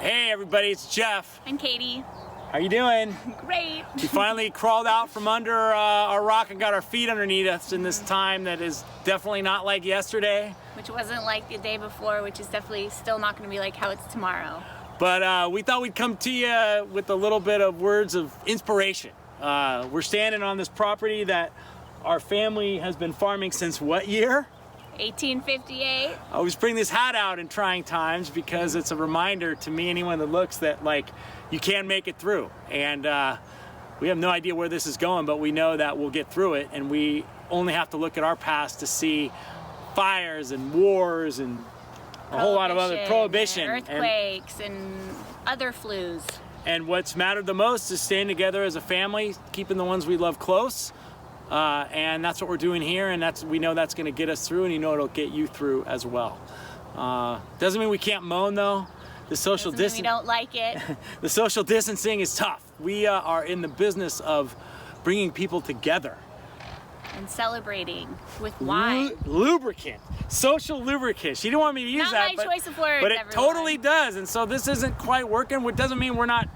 Hey everybody, it's Jeff. I'm Katie. How you doing? Great. We finally crawled out from under our rock and got our feet underneath us in this time that is definitely not like yesterday. Which wasn't like the day before, which is definitely still not going to be like how it's tomorrow. But we thought we'd come to you with a little bit of words of inspiration. We're standing on this property that our family has been farming since what year? 1858. I always bring this hat out in trying times because it's a reminder to me, anyone that looks, that like you can make it through. And we have no idea where this is going, but we know that we'll get through it. And we only have to look at our past to see fires and wars and a whole lot of other prohibition, earthquakes and other flus. And what's mattered the most is staying together as a family, keeping the ones we love close. And that's what we're doing here, and we know that's going to get us through, and you know it'll get you through as well. Doesn't mean we can't moan though. The social distancing. We don't like it. The social distancing is tough. We are in the business of bringing people together and celebrating with wine. Lubricant, social lubricant. She didn't want me to use that, not my choice of words, but it everyone. Totally does. And so this isn't quite working. What doesn't mean we're not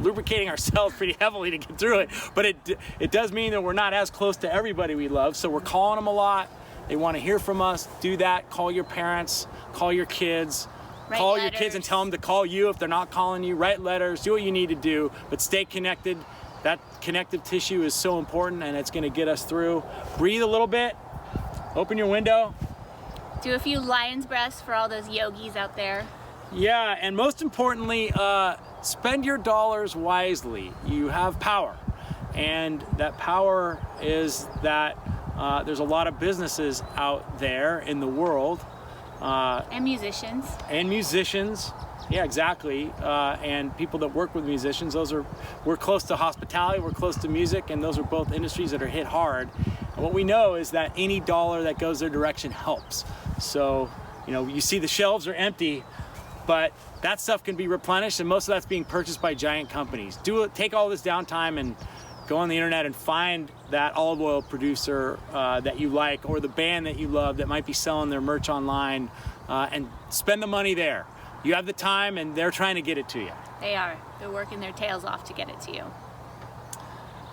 lubricating ourselves pretty heavily to get through it, but it does mean that we're not as close to everybody we love. So we're calling them a lot. They want to hear from us. Do that. Call your parents, call your kids, call your kids and tell them to call you if they're not calling you. Write letters, do what you need to do, but stay connected. That connective tissue is so important, and it's going to get us through. Breathe a little bit, open your window, do a few lion's breaths for all those yogis out there. Yeah, and most importantly, spend your dollars wisely. You have power, and that power is that there's a lot of businesses out there in the world. And musicians. And musicians, yeah, exactly. And people that work with musicians, we're close to hospitality, we're close to music, and those are both industries that are hit hard. And what we know is that any dollar that goes their direction helps. So, you know, you see the shelves are empty, but that stuff can be replenished, and most of that's being purchased by giant companies. Take all this downtime and go on the internet and find that olive oil producer that you like, or the band that you love that might be selling their merch online, and spend the money there. You have the time, and they're trying to get it to you. They are. They're working their tails off to get it to you.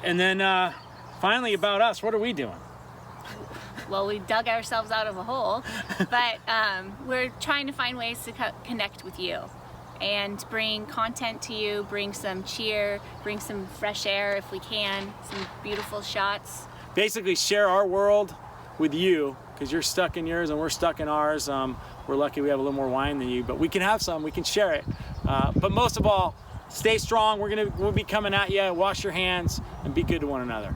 And then finally, about us, what are we doing? Well, we dug ourselves out of a hole, but we're trying to find ways to connect with you and bring content to you, bring some cheer, bring some fresh air if we can, some beautiful shots. Basically share our world with you, because you're stuck in yours and we're stuck in ours. We're lucky we have a little more wine than you, but we can have some, we can share it. But most of all, stay strong. We'll be coming at you. Wash your hands and be good to one another.